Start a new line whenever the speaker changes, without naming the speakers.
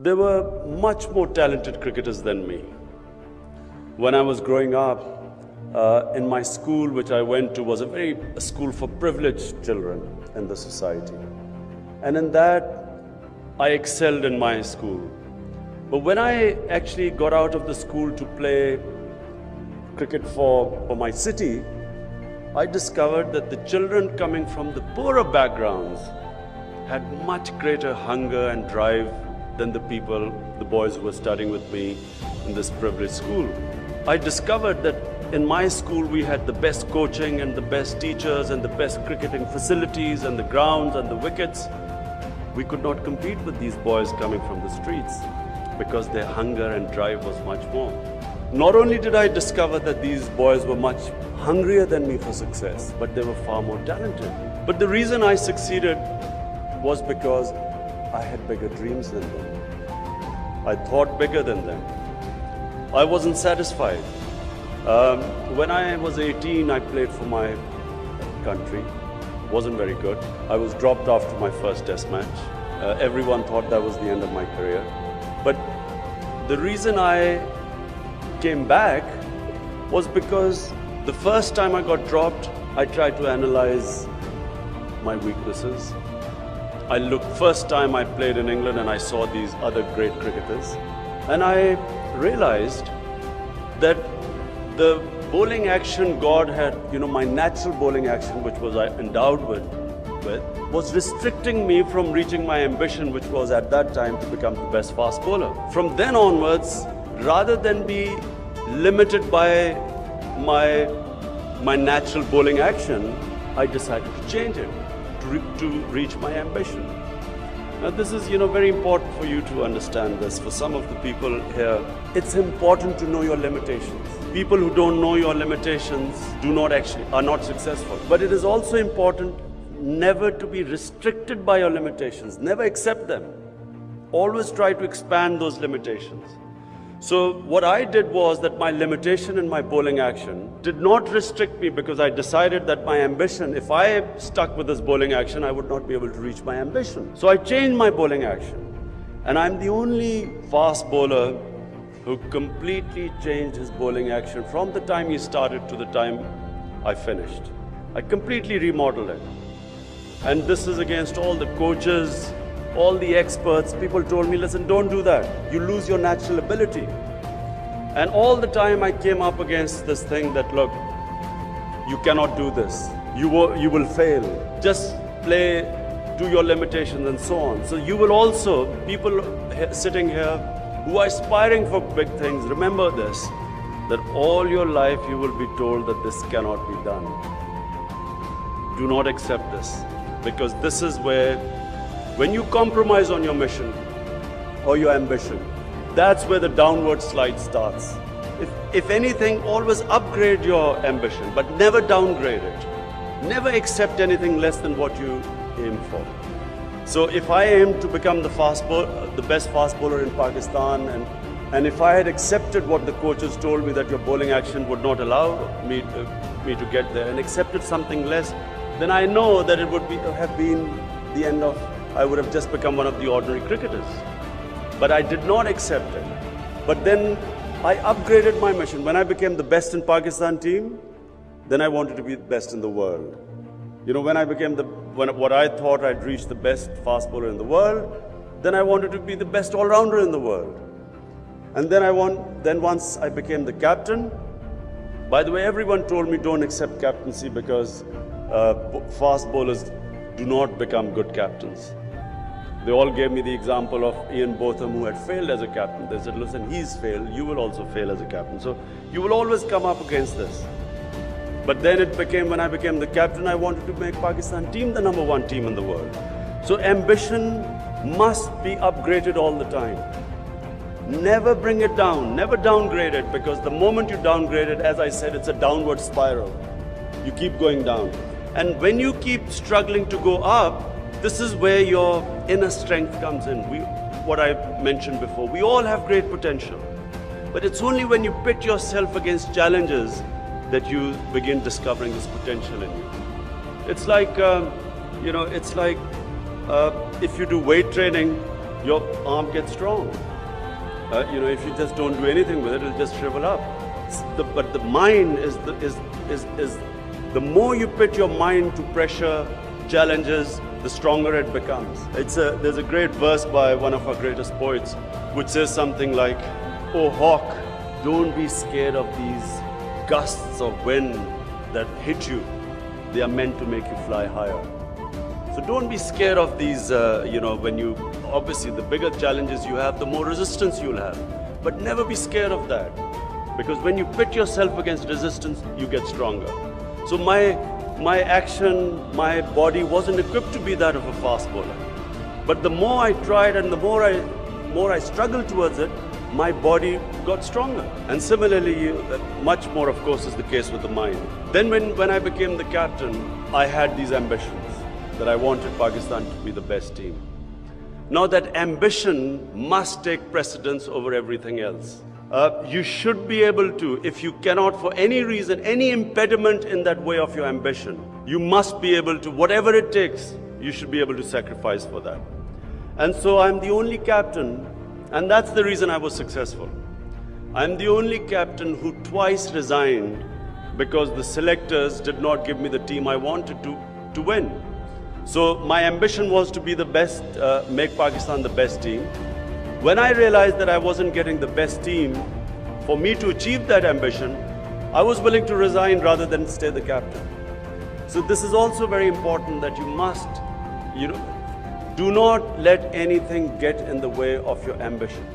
There were much more talented cricketers than me. When I was growing up, in my school, which I went to, was a school for privileged children in the society. And in that, I excelled in my school. But when I actually got out of the school to play cricket for my city, I discovered that the children coming from the poorer backgrounds had much greater hunger and drive than the boys who were studying with me in this privileged school. I discovered that in my school we had the best coaching and the best teachers and the best cricketing facilities and the grounds and the wickets. We could not compete with these boys coming from the streets because their hunger and drive was much more. Not only did I discover that these boys were much hungrier than me for success, but they were far more talented. But the reason I succeeded was because I had bigger dreams than them. I thought bigger than them. I wasn't satisfied. When I was 18, I played for my country. Wasn't very good. I was dropped after my first test match. Everyone thought that was the end of my career. But the reason I came back was because the first time I got dropped, I tried to analyze my weaknesses. First time I played in England and I saw these other great cricketers, and I realized that the bowling action God had, my natural bowling action, which was I endowed with, was restricting me from reaching my ambition, which was at that time to become the best fast bowler. From then onwards, rather than be limited by my natural bowling action, I decided to change it to reach my ambition. Now this is, very important for you to understand this. For some of the people here, it's important to know your limitations. People who don't know your limitations are not successful. But it is also important never to be restricted by your limitations. Never accept them. Always try to expand those limitations. So what I did was that my limitation in my bowling action did not restrict me, because I decided that my ambition, if I stuck with this bowling action, I would not be able to reach my ambition. So I changed my bowling action. And I'm the only fast bowler who completely changed his bowling action from the time he started to the time I finished. I completely remodeled it. And this is against all the coaches, all the experts. People told me, listen, don't do that. You lose your natural ability. And all the time I came up against this thing that, look, you cannot do this. You will fail. Just play to your limitations and so on. So you will also, people sitting here who are aspiring for big things, remember this, that all your life you will be told that this cannot be done. Do not accept this, because this is where, when you compromise on your mission or your ambition, that's where the downward slide starts. If anything, always upgrade your ambition, but never downgrade it. Never accept anything less than what you aim for. So if I aim to become the best fast bowler in Pakistan, and if I had accepted what the coaches told me, that your bowling action would not allow me to get there, and accepted something less, then I know that it would have been the end of, I would have just become one of the ordinary cricketers. But I did not accept it. But then I upgraded my mission. When I became the best in Pakistan team, then I wanted to be the best in the world. When I became what I thought I'd reach the best fast bowler in the world, then I wanted to be the best all-rounder in the world. And then once I became the captain, by the way, everyone told me don't accept captaincy because fast bowlers do not become good captains. They all gave me the example of Ian Botham, who had failed as a captain. They said, listen, he's failed, you will also fail as a captain. So you will always come up against this. But then it became, when I became the captain, I wanted to make Pakistan team the #1 team in the world. So ambition must be upgraded all the time. Never bring it down, never downgrade it, because the moment you downgrade it, as I said, it's a downward spiral. You keep going down. And when you keep struggling to go up, this is where your inner strength comes in. What I mentioned before, we all have great potential. But it's only when you pit yourself against challenges that you begin discovering this potential in you. It's like, if you do weight training, your arm gets strong. If you just don't do anything with it, it'll just shrivel up. But the mind is the more you put your mind to pressure, challenges, the stronger it becomes. There's a great verse by one of our greatest poets which says something like, "Oh hawk, don't be scared of these gusts of wind that hit you. They are meant to make you fly higher." So don't be scared of these, obviously the bigger challenges you have, the more resistance you'll have. But never be scared of that. Because when you pit yourself against resistance, you get stronger. So my action, my body wasn't equipped to be that of a fast bowler. But the more I tried and the more I struggled towards it, my body got stronger. And similarly, much more of course is the case with the mind. Then when I became the captain, I had these ambitions that I wanted Pakistan to be the best team. Now that ambition must take precedence over everything else. You should be able to, if you cannot for any reason, any impediment in that way of your ambition, you must be able to, whatever it takes, you should be able to sacrifice for that. And so I'm the only captain, and that's the reason I was successful. I'm the only captain who twice resigned because the selectors did not give me the team I wanted to win. So my ambition was to be the best, make Pakistan the best team. When I realized that I wasn't getting the best team, for me to achieve that ambition, I was willing to resign rather than stay the captain. So this is also very important, that you must, do not let anything get in the way of your ambition.